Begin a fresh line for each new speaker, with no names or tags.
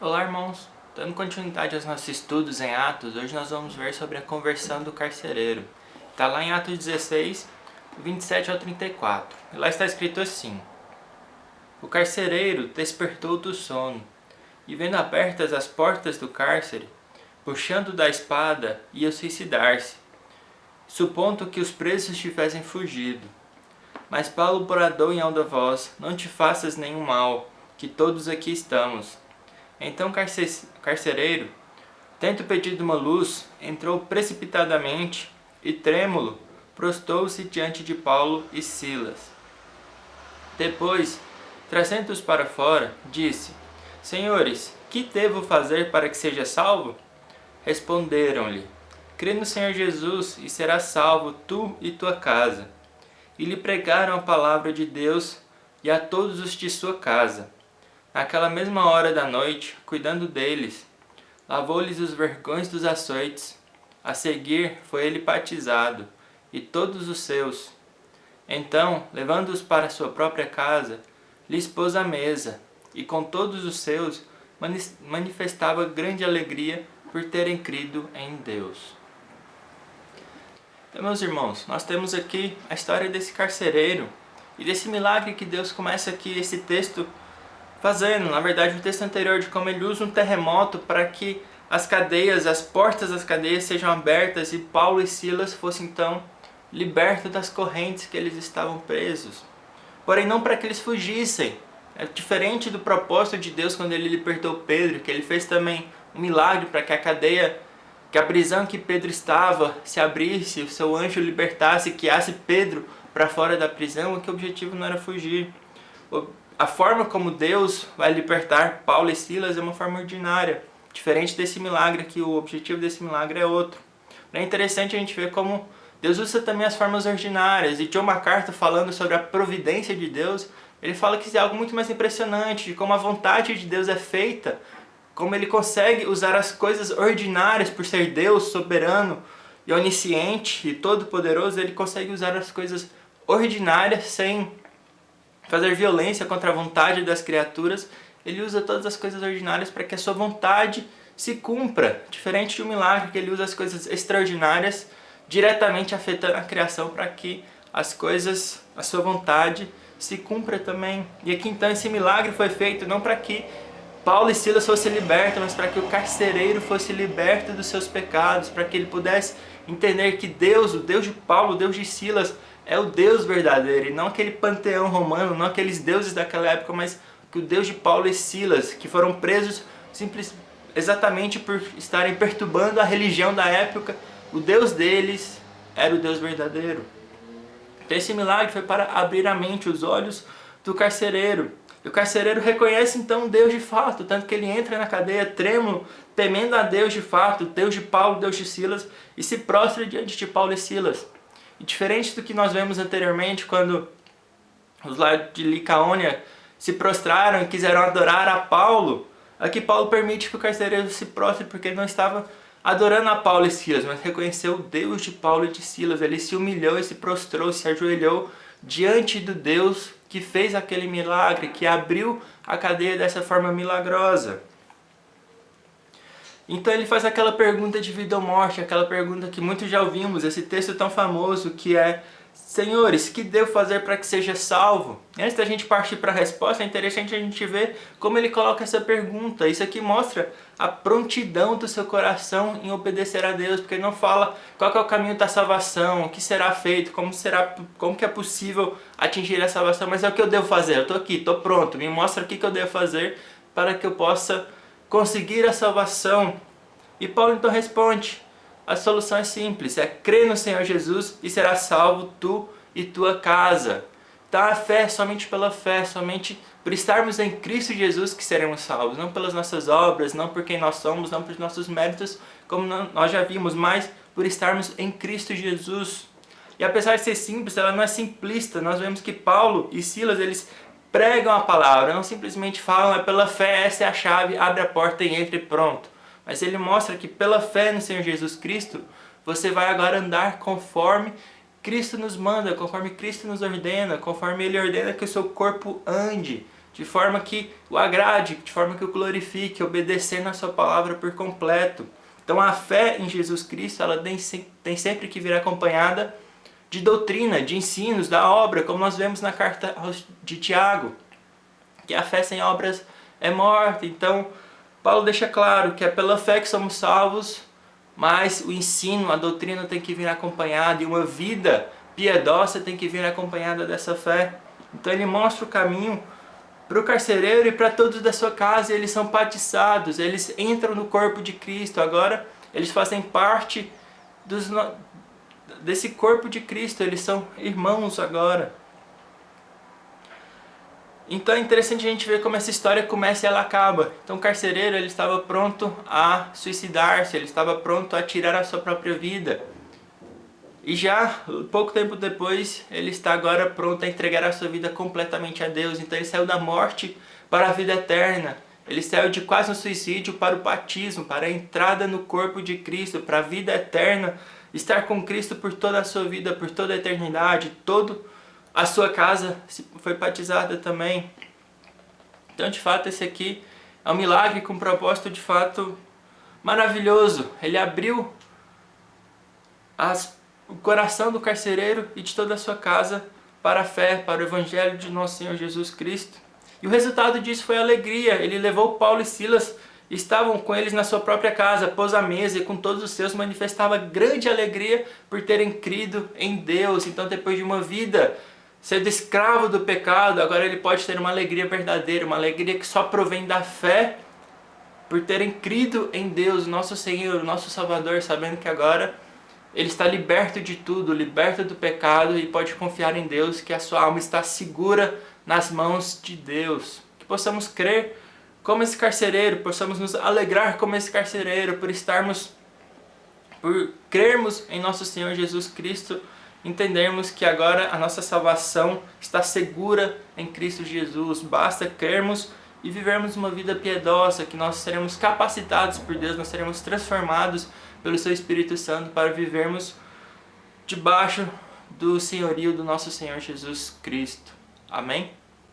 Olá, irmãos! Dando continuidade aos nossos estudos em Atos, hoje nós vamos ver sobre a conversão do carcereiro. Está lá em Atos 16, 27 ao 34. E lá está escrito assim: O carcereiro despertou do sono, e vendo abertas as portas do cárcere, puxando da espada, ia suicidar-se, supondo que os presos tivessem fugido. Mas Paulo bradou em alta voz: Não te faças nenhum mal, que todos aqui estamos. Então o carcereiro, tendo pedido uma luz, entrou precipitadamente e, trêmulo, prostou-se diante de Paulo e Silas. Depois, trazendo-os para fora, disse: Senhores, que devo fazer para que seja salvo? Responderam-lhe: Crê no Senhor Jesus e serás salvo tu e tua casa. E lhe pregaram a palavra de Deus e a todos os de sua casa. Naquela mesma hora da noite, cuidando deles, lavou-lhes os vergões dos açoites. A seguir, foi ele batizado, e todos os seus. Então, levando-os para sua própria casa, lhes pôs a mesa, e com todos os seus manifestava grande alegria por terem crido em Deus. Então, meus irmãos, nós temos aqui a história desse carcereiro e desse milagre que Deus começa aqui esse texto fazendo, na verdade, o texto anterior, de como ele usa um terremoto para que as cadeias, as portas das cadeias sejam abertas e Paulo e Silas fossem então libertos das correntes que eles estavam presos. Porém, não para que eles fugissem. É diferente do propósito de Deus quando ele libertou Pedro, que ele fez também um milagre para que a cadeia, que a prisão que Pedro estava se abrisse, o seu anjo libertasse, guiasse Pedro para fora da prisão, que o objetivo não era fugir. A forma como Deus vai libertar Paulo e Silas é uma forma ordinária, diferente desse milagre aqui, o objetivo desse milagre é outro. É interessante a gente ver como Deus usa também as formas ordinárias, e John MacArthur, falando sobre a providência de Deus, ele fala que isso é algo muito mais impressionante, de como a vontade de Deus é feita, como ele consegue usar as coisas ordinárias, por ser Deus soberano e onisciente e todo-poderoso, ele consegue usar as coisas ordinárias sem fazer violência contra a vontade das criaturas. Ele usa todas as coisas ordinárias para que a sua vontade se cumpra, diferente de um milagre, que ele usa as coisas extraordinárias diretamente afetando a criação para que as coisas, a sua vontade se cumpra também. E aqui então esse milagre foi feito não para que Paulo e Silas fossem libertos, mas para que o carcereiro fosse liberto dos seus pecados, para que ele pudesse entender que Deus, o Deus de Paulo, o Deus de Silas, é o Deus verdadeiro, e não aquele panteão romano, não aqueles deuses daquela época, mas que o Deus de Paulo e Silas, que foram presos exatamente por estarem perturbando a religião da época, o Deus deles era o Deus verdadeiro. Então esse milagre foi para abrir a mente, os olhos do carcereiro. E o carcereiro reconhece então Deus de fato, tanto que ele entra na cadeia trêmulo, temendo a Deus de fato, Deus de Paulo, Deus de Silas, e se prostra diante de Paulo e Silas. E diferente do que nós vemos anteriormente, quando os lá de Licaônia se prostraram e quiseram adorar a Paulo, aqui Paulo permite que o carcereiro se prostre, porque ele não estava adorando a Paulo e Silas, mas reconheceu o Deus de Paulo e de Silas. Ele se humilhou e se prostrou, se ajoelhou diante do Deus que fez aquele milagre, que abriu a cadeia dessa forma milagrosa. Então ele faz aquela pergunta de vida ou morte, aquela pergunta que muitos já ouvimos, esse texto tão famoso que é: Senhores, que devo fazer para que seja salvo? Antes da gente partir para a resposta, é interessante a gente ver como ele coloca essa pergunta. Isso aqui mostra a prontidão do seu coração em obedecer a Deus, porque ele não fala qual que é o caminho da salvação, o que será feito, como que é possível atingir a salvação, mas é o que eu devo fazer. Eu estou aqui, estou pronto, me mostra o que eu devo fazer para que eu possa conseguir a salvação. E Paulo então responde: a solução é simples, é crer no Senhor Jesus e será salvo tu e tua casa. Então a fé é somente pela fé, somente por estarmos em Cristo Jesus que seremos salvos, não pelas nossas obras, não por quem nós somos, não pelos nossos méritos, como nós já vimos, mas por estarmos em Cristo Jesus. E apesar de ser simples, ela não é simplista. Nós vemos que Paulo e Silas, eles pregam a palavra, não simplesmente falam, é pela fé, essa é a chave, abre a porta e entra e pronto. Mas ele mostra que pela fé no Senhor Jesus Cristo, você vai agora andar conforme Cristo nos manda, conforme Cristo nos ordena, conforme Ele ordena que o seu corpo ande. de forma que o agrade, de forma que o glorifique, obedecendo a sua palavra por completo. Então a fé em Jesus Cristo, ela tem sempre que vir acompanhada de doutrina, de ensinos, da obra, como nós vemos na carta de Tiago, que a fé sem obras é morta. Então Paulo deixa claro que é pela fé que somos salvos, mas o ensino, a doutrina tem que vir acompanhada, e uma vida piedosa tem que vir acompanhada dessa fé. Então ele mostra o caminho para o carcereiro e para todos da sua casa. Eles são batizados, eles entram no corpo de Cristo. Agora eles fazem parte desse corpo de Cristo, eles são irmãos agora. Então é interessante a gente ver como essa história começa e ela acaba. Então o carcereiro, ele estava pronto a suicidar-se, ele estava pronto a tirar a sua própria vida. E já pouco tempo depois, ele está agora pronto a entregar a sua vida completamente a Deus. Então ele saiu da morte para a vida eterna. Ele saiu de quase um suicídio para o batismo, para a entrada no corpo de Cristo, para a vida eterna, estar com Cristo por toda a sua vida, por toda a eternidade. Toda a sua casa foi batizada também. Então, de fato, esse aqui é um milagre com um propósito de fato maravilhoso. Ele abriu o coração do carcereiro e de toda a sua casa para a fé, para o Evangelho de nosso Senhor Jesus Cristo. E o resultado disso foi alegria. Ele levou Paulo e Silas, estavam com eles na sua própria casa, pôs a mesa e com todos os seus manifestava grande alegria por terem crido em Deus. Então, depois de uma vida sendo escravo do pecado, agora ele pode ter uma alegria verdadeira, uma alegria que só provém da fé, por terem crido em Deus, nosso Senhor, nosso Salvador, sabendo que agora ele está liberto de tudo, liberto do pecado, e pode confiar em Deus, que a sua alma está segura nas mãos de Deus. Que possamos crer como esse carcereiro, possamos nos alegrar como esse carcereiro, por crermos em nosso Senhor Jesus Cristo, entendermos que agora a nossa salvação está segura em Cristo Jesus. Basta crermos e vivermos uma vida piedosa, que nós seremos capacitados por Deus, nós seremos transformados pelo seu Espírito Santo para vivermos debaixo do senhorio do nosso Senhor Jesus Cristo. Amém?